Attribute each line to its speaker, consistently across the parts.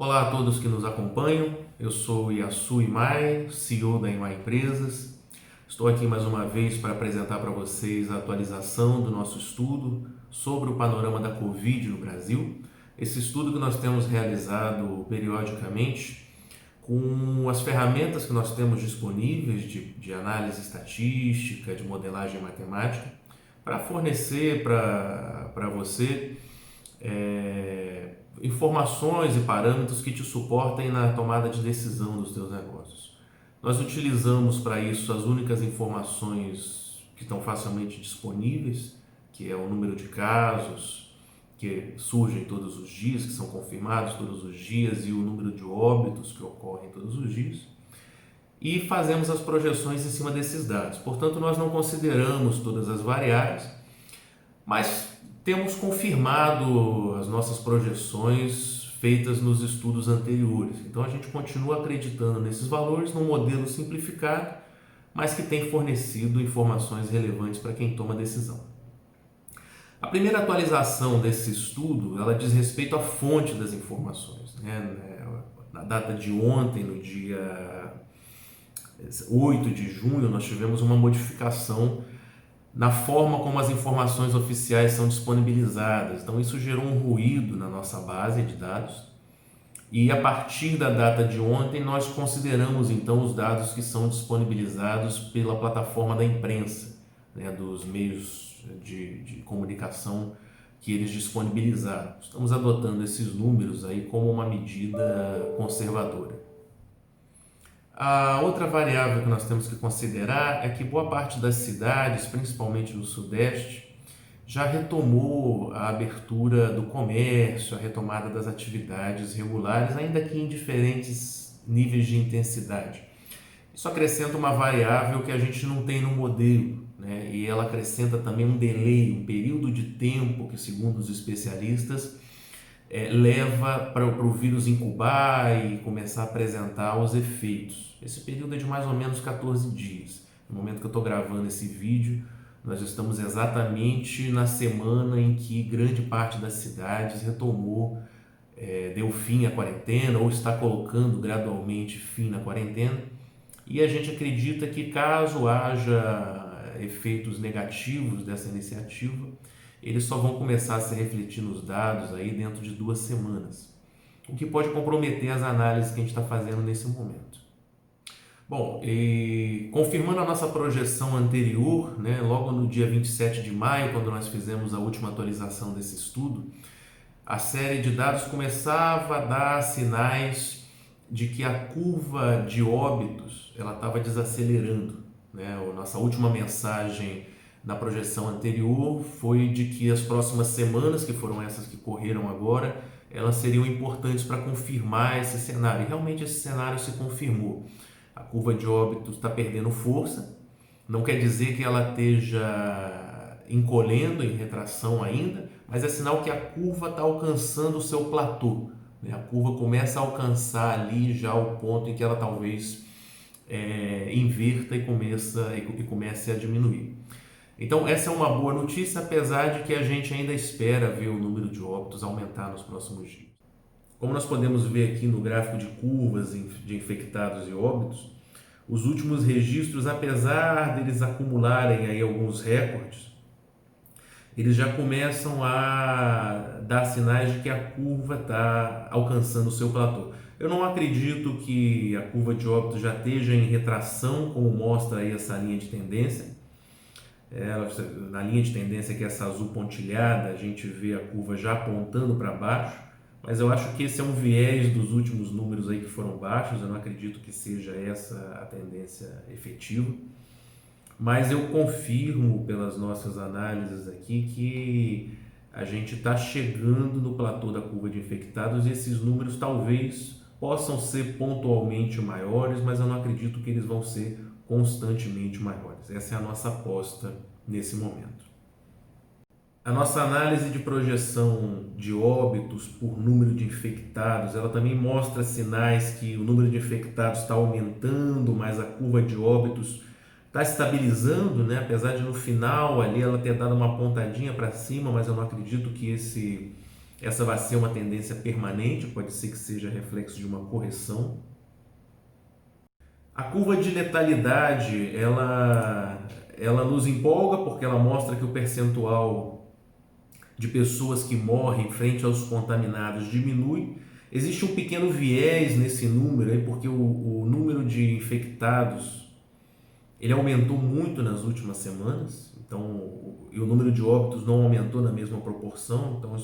Speaker 1: Olá a todos que nos acompanham, eu sou Yasu Imai, CEO da Imai Empresas. Estou aqui mais uma vez para apresentar para vocês a atualização do nosso estudo sobre o panorama da Covid no Brasil. Esse estudo que nós temos realizado periodicamente com as ferramentas que nós temos disponíveis de análise estatística, de modelagem matemática, para fornecer para você informações e parâmetros que te suportem na tomada de decisão dos teus negócios. Nós utilizamos para isso as únicas informações que estão facilmente disponíveis, que é o número de casos que surgem todos os dias, que são confirmados todos os dias, e o número de óbitos que ocorrem todos os dias, e fazemos as projeções em cima desses dados. Portanto, nós não consideramos todas as variáveis, mas temos confirmado as nossas projeções feitas nos estudos anteriores. Então a gente continua acreditando nesses valores num modelo simplificado, mas que tem fornecido informações relevantes para quem toma decisão. A primeira atualização desse estudo, ela diz respeito à fonte das informações, né? Na data de ontem, no dia 8 de junho, nós tivemos uma modificação na forma como as informações oficiais são disponibilizadas. Então isso gerou um ruído na nossa base de dados, e a partir da data de ontem nós consideramos então os dados que são disponibilizados pela plataforma da imprensa, né, dos meios de comunicação que eles disponibilizaram. Estamos adotando esses números aí como uma medida conservadora. A outra variável que nós temos que considerar é que boa parte das cidades, principalmente no Sudeste, já retomou a abertura do comércio, a retomada das atividades regulares, ainda que em diferentes níveis de intensidade. Isso acrescenta uma variável que a gente não tem no modelo, né? E ela acrescenta também um delay, um período de tempo que, segundo os especialistas, leva para o vírus incubar e começar a apresentar os efeitos. Esse período é de mais ou menos 14 dias. No momento que eu estou gravando esse vídeo, nós estamos exatamente na semana em que grande parte das cidades retomou, deu fim à quarentena ou está colocando gradualmente fim na quarentena. E a gente acredita que, caso haja efeitos negativos dessa iniciativa, eles só vão começar a se refletir nos dados aí dentro de 2 semanas, o que pode comprometer as análises que a gente está fazendo nesse momento. Bom, e confirmando a nossa projeção anterior, né, logo no dia 27 de maio, quando nós fizemos a última atualização desse estudo, a série de dados começava a dar sinais de que a curva de óbitos ela estava desacelerando, né? A nossa última mensagem na projeção anterior foi de que as próximas semanas, que foram essas que correram agora, elas seriam importantes para confirmar esse cenário. E realmente esse cenário se confirmou. A curva de óbitos está perdendo força, não quer dizer que ela esteja encolhendo em retração ainda, mas é sinal que a curva está alcançando o seu platô, né? A curva começa a alcançar ali já o ponto em que ela talvez inverta e comece a diminuir. Então essa é uma boa notícia, apesar de que a gente ainda espera ver o número de óbitos aumentar nos próximos dias. Como nós podemos ver aqui no gráfico de curvas de infectados e óbitos, os últimos registros, apesar deles acumularem aí alguns recordes, eles já começam a dar sinais de que a curva está alcançando o seu platô. Eu não acredito que a curva de óbitos já esteja em retração, como mostra aí essa linha de tendência. Na linha de tendência, que é essa azul pontilhada, a gente vê a curva já apontando para baixo, mas eu acho que esse é um viés dos últimos números aí que foram baixos. Eu não acredito que seja essa a tendência efetiva, mas eu confirmo pelas nossas análises aqui que a gente está chegando no platô da curva de infectados, e esses números talvez possam ser pontualmente maiores, mas eu não acredito que eles vão ser constantemente maiores. Essa é a nossa aposta nesse momento. A nossa análise de projeção de óbitos por número de infectados, ela também mostra sinais que o número de infectados está aumentando, mas a curva de óbitos está estabilizando, né? Apesar de no final ali ela ter dado uma pontadinha para cima, mas eu não acredito que essa vai ser uma tendência permanente, pode ser que seja reflexo de uma correção. A curva de letalidade, ela nos empolga porque ela mostra que o percentual de pessoas que morrem frente aos contaminados diminui. Existe um pequeno viés nesse número aí, porque o número de infectados ele aumentou muito nas últimas semanas, então, e o número de óbitos não aumentou na mesma proporção, então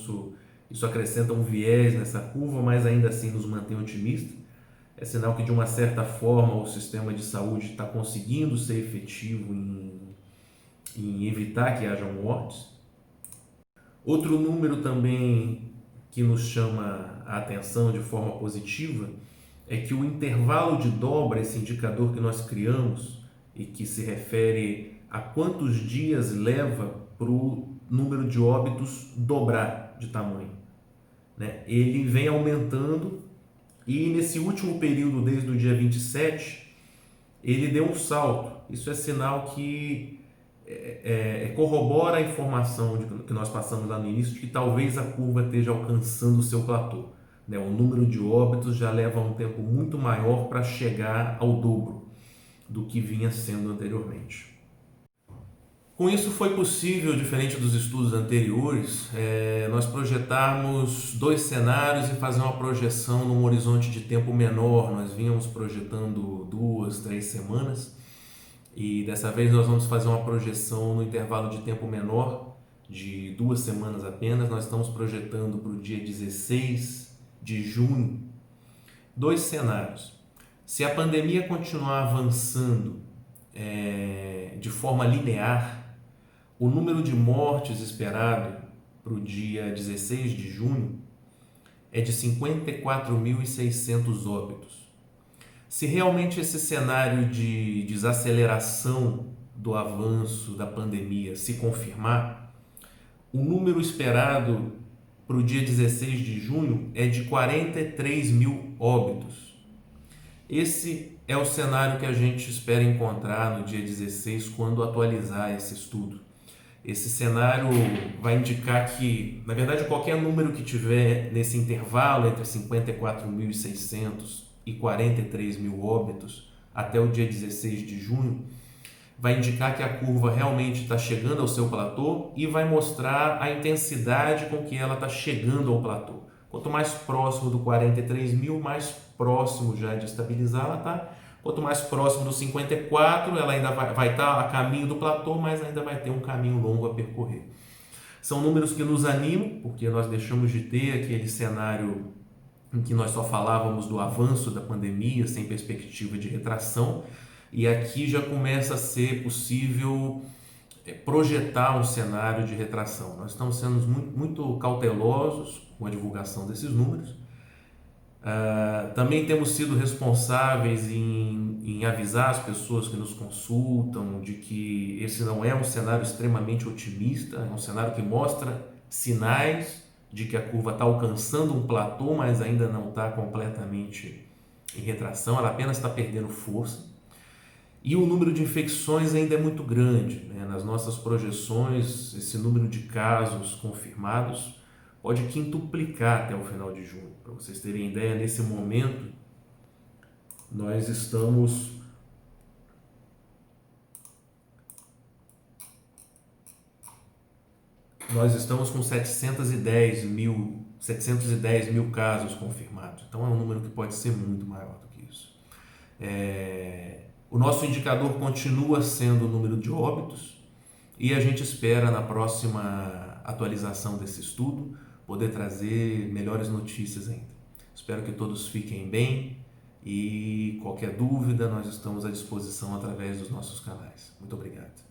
Speaker 1: isso acrescenta um viés nessa curva, mas ainda assim nos mantém otimistas. É sinal que de uma certa forma o sistema de saúde está conseguindo ser efetivo em evitar que hajam mortes. Outro número também que nos chama a atenção de forma positiva é que o intervalo de dobra, esse indicador que nós criamos e que se refere a quantos dias leva para o número de óbitos dobrar de tamanho, né? Ele vem aumentando e nesse último período, desde o dia 27, ele deu um salto. Isso é sinal que corrobora a informação que nós passamos lá no início, de que talvez a curva esteja alcançando o seu platô, né? O número de óbitos já leva um tempo muito maior para chegar ao dobro do que vinha sendo anteriormente. Com isso foi possível, diferente dos estudos anteriores, nós projetarmos dois cenários e fazer uma projeção num horizonte de tempo menor. Nós vínhamos projetando 2, 3 semanas e dessa vez nós vamos fazer uma projeção no intervalo de tempo menor, de 2 semanas apenas. Nós estamos projetando para o dia 16 de junho dois cenários. Se a pandemia continuar avançando de forma linear, o número de mortes esperado para o dia 16 de junho é de 54.600 óbitos. Se realmente esse cenário de desaceleração do avanço da pandemia se confirmar, o número esperado para o dia 16 de junho é de 43 mil óbitos. Esse é o cenário que a gente espera encontrar no dia 16 quando atualizar esse estudo. Esse cenário vai indicar que, na verdade, qualquer número que tiver nesse intervalo entre 54.600 e 43 mil óbitos até o dia 16 de junho, vai indicar que a curva realmente está chegando ao seu platô e vai mostrar a intensidade com que ela está chegando ao platô. Quanto mais próximo do 43 mil, mais próximo já de estabilizar ela está. Quanto mais próximo dos 54, ela ainda vai estar a caminho do platô, mas ainda vai ter um caminho longo a percorrer. São números que nos animam, porque nós deixamos de ter aquele cenário em que nós só falávamos do avanço da pandemia, sem perspectiva de retração, e aqui já começa a ser possível projetar um cenário de retração. Nós estamos sendo muito cautelosos com a divulgação desses números. Também temos sido responsáveis em avisar as pessoas que nos consultam de que esse não é um cenário extremamente otimista, é um cenário que mostra sinais de que a curva está alcançando um platô, mas ainda não está completamente em retração, ela apenas está perdendo força. E o número de infecções ainda é muito grande, né? Nas nossas projeções, esse número de casos confirmados pode quintuplicar até o final de junho. Para vocês terem ideia, nesse momento, nós estamos com 710 mil casos confirmados. Então é um número que pode ser muito maior do que isso. O nosso indicador continua sendo o número de óbitos e a gente espera na próxima atualização desse estudo poder trazer melhores notícias ainda. Espero que todos fiquem bem e qualquer dúvida nós estamos à disposição através dos nossos canais. Muito obrigado.